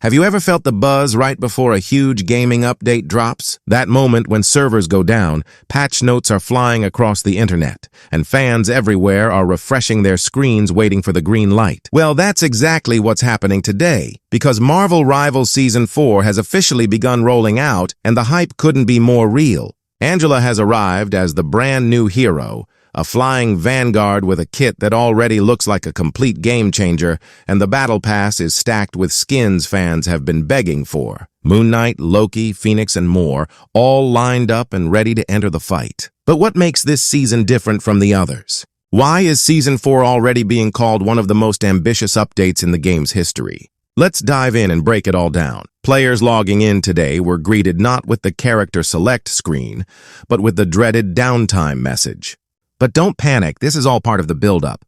Have you ever felt the buzz right before a huge gaming update drops? That moment when servers go down, patch notes are flying across the internet, and fans everywhere are refreshing their screens waiting for the green light. Well, that's exactly what's happening today, because Marvel Rivals Season 4 has officially begun rolling out, and the hype couldn't be more real. Angela has arrived as the brand new hero, a flying vanguard with a kit that already looks like a complete game changer, and the battle pass is stacked with skins fans have been begging for. Moon Knight, Loki, Phoenix, and more, all lined up and ready to enter the fight. But what makes this season different from the others? Why is Season 4 already being called one of the most ambitious updates in the game's history? Let's dive in and break it all down. Players logging in today were greeted not with the character select screen, but with the dreaded downtime message. But don't panic, this is all part of the build-up.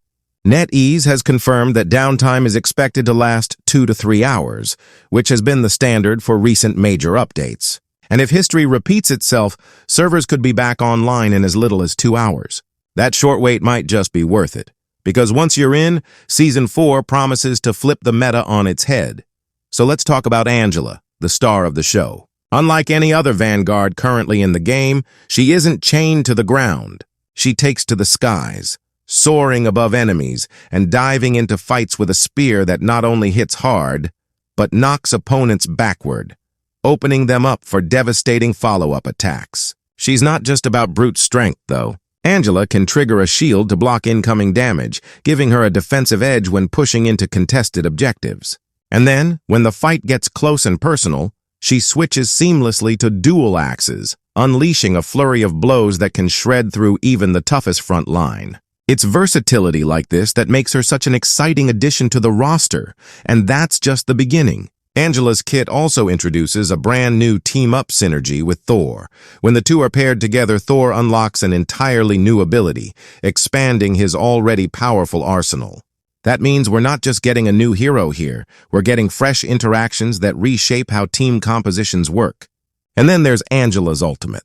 NetEase has confirmed that downtime is expected to last 2 to 3 hours, which has been the standard for recent major updates. And if history repeats itself, servers could be back online in as little as 2 hours. That short wait might just be worth it, because once you're in, Season 4 promises to flip the meta on its head. So let's talk about Angela, the star of the show. Unlike any other Vanguard currently in the game, she isn't chained to the ground. She takes to the skies, soaring above enemies and diving into fights with a spear that not only hits hard, but knocks opponents backward, opening them up for devastating follow-up attacks. She's not just about brute strength, though. Angela can trigger a shield to block incoming damage, giving her a defensive edge when pushing into contested objectives. And then, when the fight gets close and personal, she switches seamlessly to dual axes, unleashing a flurry of blows that can shred through even the toughest front line. It's versatility like this that makes her such an exciting addition to the roster, and that's just the beginning. Angela's kit also introduces a brand new team-up synergy with Thor. When the two are paired together, Thor unlocks an entirely new ability, expanding his already powerful arsenal. That means we're not just getting a new hero here, we're getting fresh interactions that reshape how team compositions work. And then there's Angela's ultimate,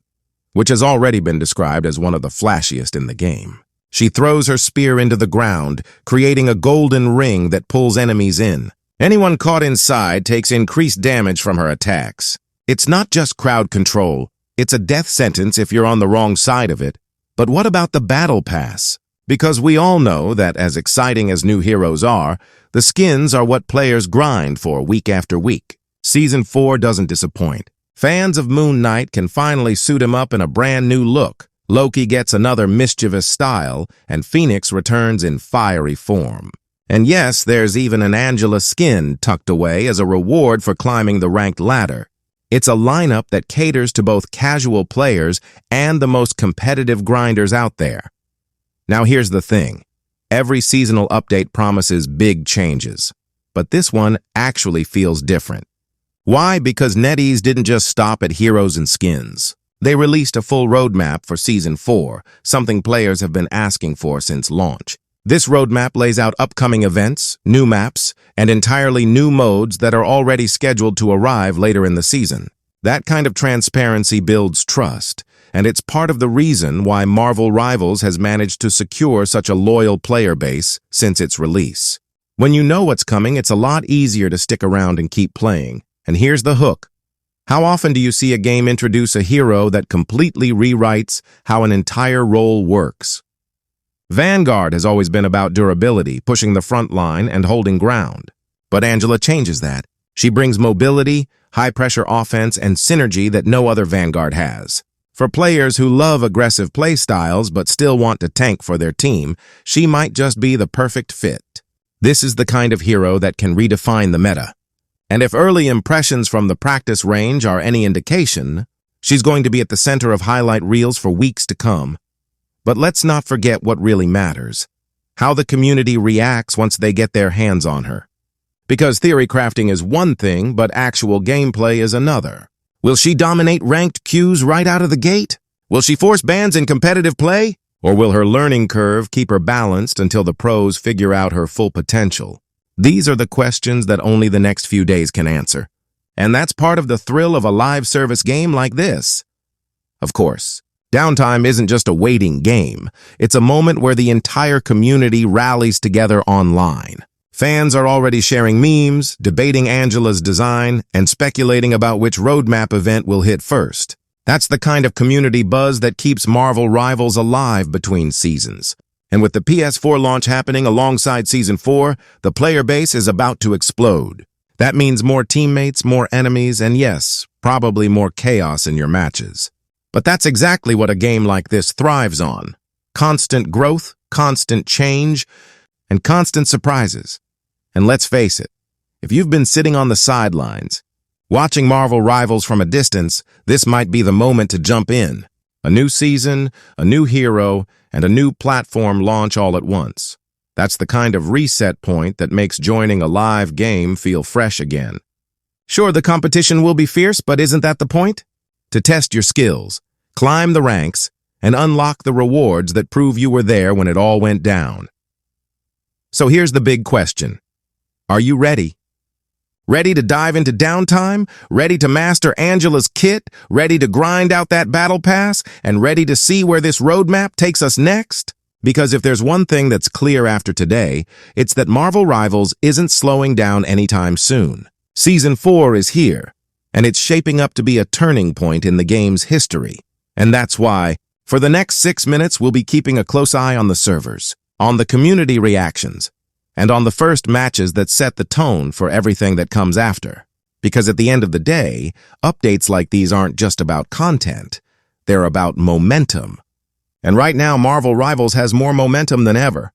which has already been described as one of the flashiest in the game. She throws her spear into the ground, creating a golden ring that pulls enemies in. Anyone caught inside takes increased damage from her attacks. It's not just crowd control, it's a death sentence if you're on the wrong side of it. But what about the battle pass? Because we all know that as exciting as new heroes are, the skins are what players grind for week after week. Season 4 doesn't disappoint. Fans of Moon Knight can finally suit him up in a brand new look. Loki gets another mischievous style, and Phoenix returns in fiery form. And yes, there's even an Angela skin tucked away as a reward for climbing the ranked ladder. It's a lineup that caters to both casual players and the most competitive grinders out there. Now here's the thing. Every seasonal update promises big changes, but this one actually feels different. Why? Because NetEase didn't just stop at heroes and skins. They released a full roadmap for Season 4, something players have been asking for since launch. This roadmap lays out upcoming events, new maps, and entirely new modes that are already scheduled to arrive later in the season. That kind of transparency builds trust, and it's part of the reason why Marvel Rivals has managed to secure such a loyal player base since its release. When you know what's coming, it's a lot easier to stick around and keep playing. And here's the hook. How often do you see a game introduce a hero that completely rewrites how an entire role works? Vanguard has always been about durability, pushing the front line, and holding ground. But Angela changes that. She brings mobility, high-pressure offense, and synergy that no other Vanguard has. For players who love aggressive playstyles but still want to tank for their team, she might just be the perfect fit. This is the kind of hero that can redefine the meta. And if early impressions from the practice range are any indication, she's going to be at the center of highlight reels for weeks to come. But let's not forget what really matters, how the community reacts once they get their hands on her. Because theory crafting is one thing, but actual gameplay is another. Will she dominate ranked queues right out of the gate? Will she force bans in competitive play? Or will her learning curve keep her balanced until the pros figure out her full potential? These are the questions that only the next few days can answer. And that's part of the thrill of a live service game like this. Of course, downtime isn't just a waiting game. It's a moment where the entire community rallies together online. Fans are already sharing memes, debating Angela's design, and speculating about which roadmap event will hit first. That's the kind of community buzz that keeps Marvel Rivals alive between seasons. And with the PS4 launch happening alongside Season 4, the player base is about to explode. That means more teammates, more enemies, and yes, probably more chaos in your matches. But that's exactly what a game like this thrives on. Constant growth, constant change, and constant surprises. And let's face it, if you've been sitting on the sidelines, watching Marvel Rivals from a distance, this might be the moment to jump in. A new season, a new hero, and a new platform launch all at once. That's the kind of reset point that makes joining a live game feel fresh again. Sure, the competition will be fierce, but isn't that the point? To test your skills, climb the ranks, and unlock the rewards that prove you were there when it all went down. So here's the big question. Are you ready? Ready to dive into downtime? Ready to master Angela's kit? Ready to grind out that battle pass? And ready to see where this roadmap takes us next? Because if there's one thing that's clear after today, it's that Marvel Rivals isn't slowing down anytime soon. Season 4 is here, and it's shaping up to be a turning point in the game's history. And that's why, for the next 6 minutes, we'll be keeping a close eye on the servers, on the community reactions, and on the first matches that set the tone for everything that comes after. Because at the end of the day, updates like these aren't just about content, they're about momentum. And right now, Marvel Rivals has more momentum than ever.